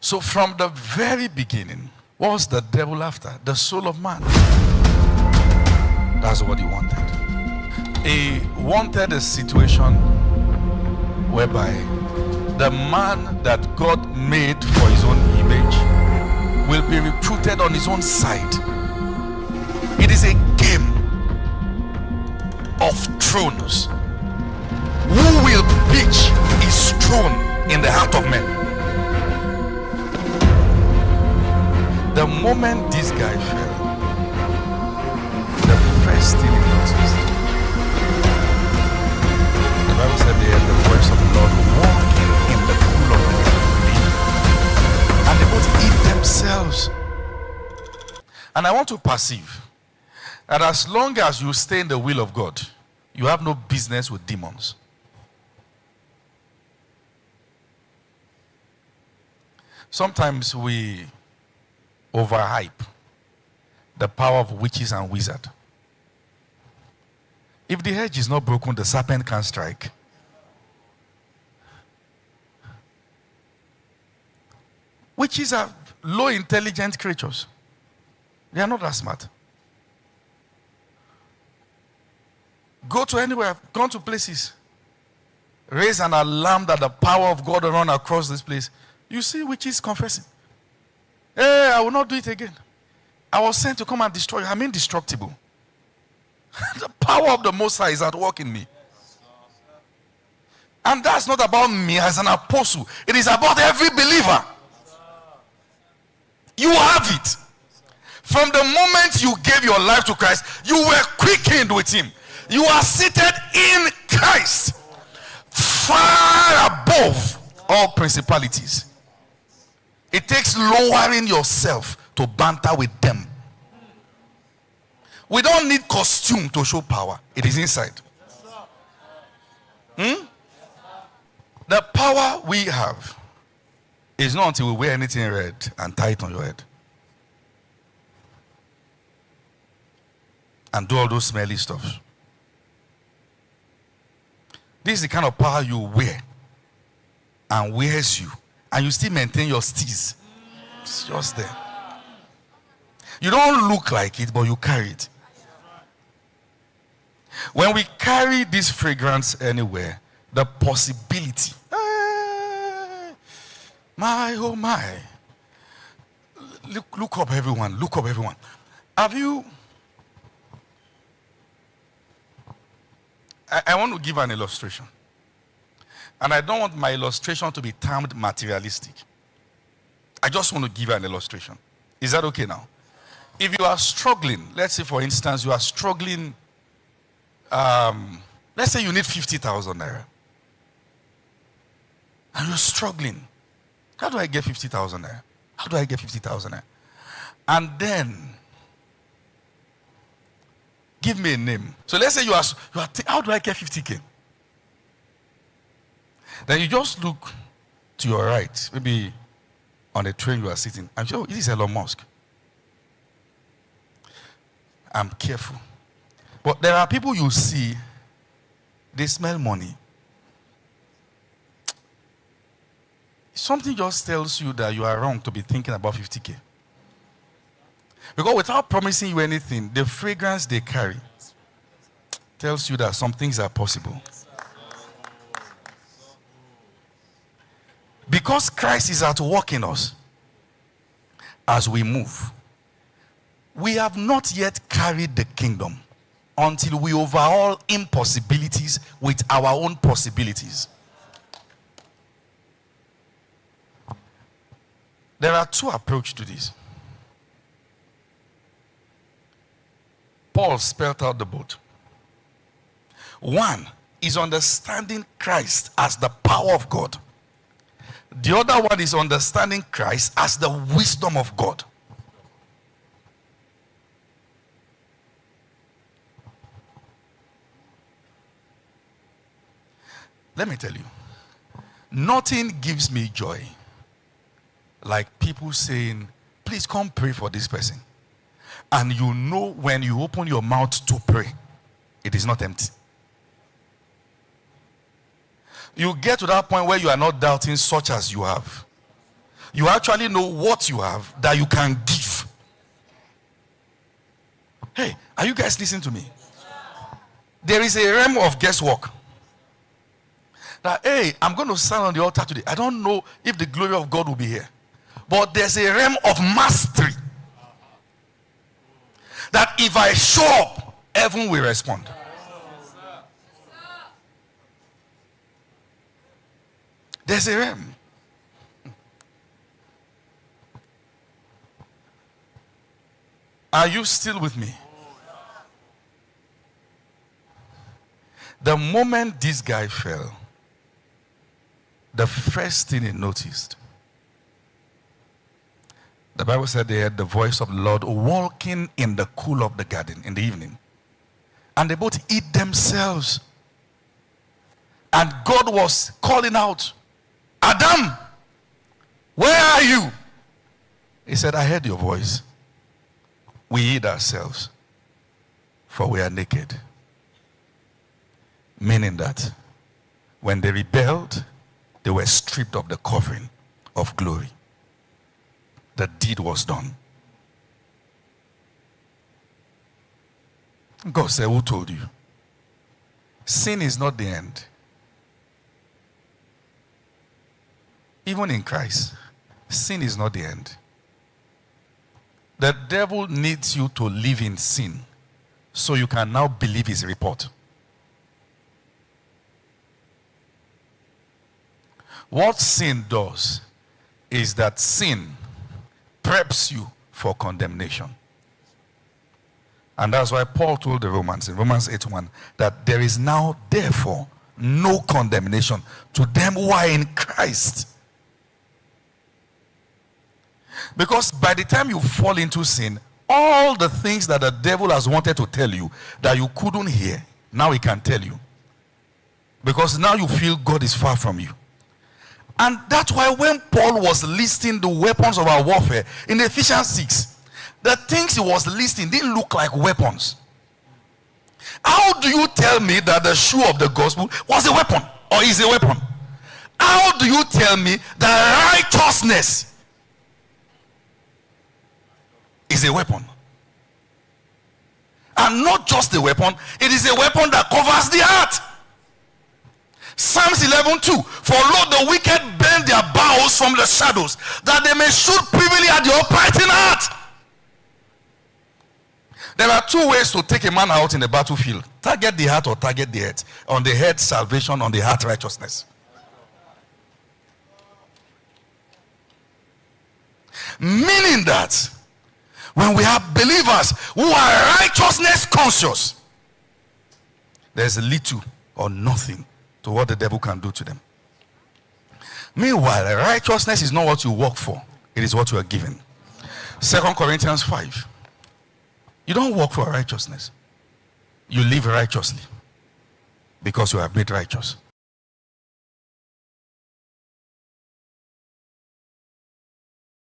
So from the very beginning, what was the devil after? The soul of man. That's what he wanted. He wanted a situation whereby the man that God made for his own image will be recruited on his own side. It is a game of thrones. Who will pitch his throne in the heart of men? The moment this guy fell, the first thing he noticed, the Bible said they heard the voice of the Lord walking in the cool of the day, and they both hid themselves. And I want to perceive that as long as you stay in the will of God, you have no business with demons. Sometimes we overhype the power of witches and wizards. If the hedge is not broken, the serpent can strike. Witches are low intelligent creatures. They are not that smart. Go to anywhere, gone to places, raise an alarm that the power of God will run across this place. You see witches confessing. Hey, I will not do it again. I was sent to come and destroy you. I'm indestructible. The power of the Most High is at work in me. And that's not about me as an apostle. It is about every believer. You have it. From the moment you gave your life to Christ, you were quickened with him. You are seated in Christ, far above all principalities. It takes lowering yourself to banter with them. We don't need costume to show power. It is inside. The power we have is not until we wear anything red and tie it on your head and do all those smelly stuff. This is the kind of power you wear and wears you, and you still maintain your steez. It's just there. You don't look like it, but you carry it. When we carry this fragrance anywhere, the possibility, my oh my, look up everyone, look up everyone. Have you, I want to give an illustration. And I don't want my illustration to be termed materialistic. I just want to give an illustration. Is that okay now? If you are struggling, let's say for instance, you are struggling, let's say you need 50,000 naira. And you're struggling. How do I get 50,000 naira? How do I get 50,000 naira? And then, give me a name. So let's say you are how do I get 50K? Then you just look to your right, maybe on a train you are sitting. I'm sure it is Elon Musk. I'm careful. But there are people you see, they smell money. Something just tells you that you are wrong to be thinking about 50K. Because without promising you anything, the fragrance they carry tells you that some things are possible. Because Christ is at work in us as we move, we have not yet carried the kingdom until we overhaul impossibilities with our own possibilities. There are two approaches to this. Paul spelled out the both. One is understanding Christ as the power of God. The other one is understanding Christ as the wisdom of God. Let me tell you, nothing gives me joy like people saying, please come pray for this person. And you know when you open your mouth to pray, it is not empty. You get to that point where you are not doubting such as you have. you actually know what you have that you can give. Hey, are you guys listening to me? There is a realm of guesswork. That, hey, I'm going to stand on the altar today. I don't know if the glory of God will be here. But there's a realm of mastery. That if I show up, heaven will respond. There's a realm. Are you still with me? The moment this guy fell, the first thing he noticed, the Bible said they heard the voice of the Lord walking in the cool of the garden in the evening. And they both hid themselves. And God was calling out, Adam, where are you? He said, I heard your voice. We hid ourselves, for we are naked. Meaning that when they rebelled, they were stripped of the covering of glory. The deed was done. God said, who told you? Sin is not the end. Even in Christ, sin is not the end. The devil needs you to live in sin so you can now believe his report. What sin does is that sin preps you for condemnation. And that's why Paul told the Romans in Romans 8:1 that there is now therefore no condemnation to them who are in Christ. Because by the time you fall into sin, all the things that the devil has wanted to tell you that you couldn't hear, now he can tell you. Because now you feel God is far from you. And that's why when Paul was listing the weapons of our warfare in Ephesians 6, the things he was listing didn't look like weapons. How do you tell me that the shoe of the gospel was a weapon or is a weapon? How do you tell me that righteousness is a weapon? And not just a weapon, it is a weapon that covers the heart. Psalms 11:2, for lo, the wicked bend their bows from the shadows, that they may shoot privily at the upright in heart. There are two ways to take a man out in the battlefield. Target the heart or target the head. On the head, salvation. On the heart, righteousness. Meaning that when we have believers who are righteousness conscious, there's little or nothing to what the devil can do to them. Meanwhile, righteousness is not what you work for. It is what you are given. 2 Corinthians 5. You don't work for righteousness. You live righteously because you are made righteous.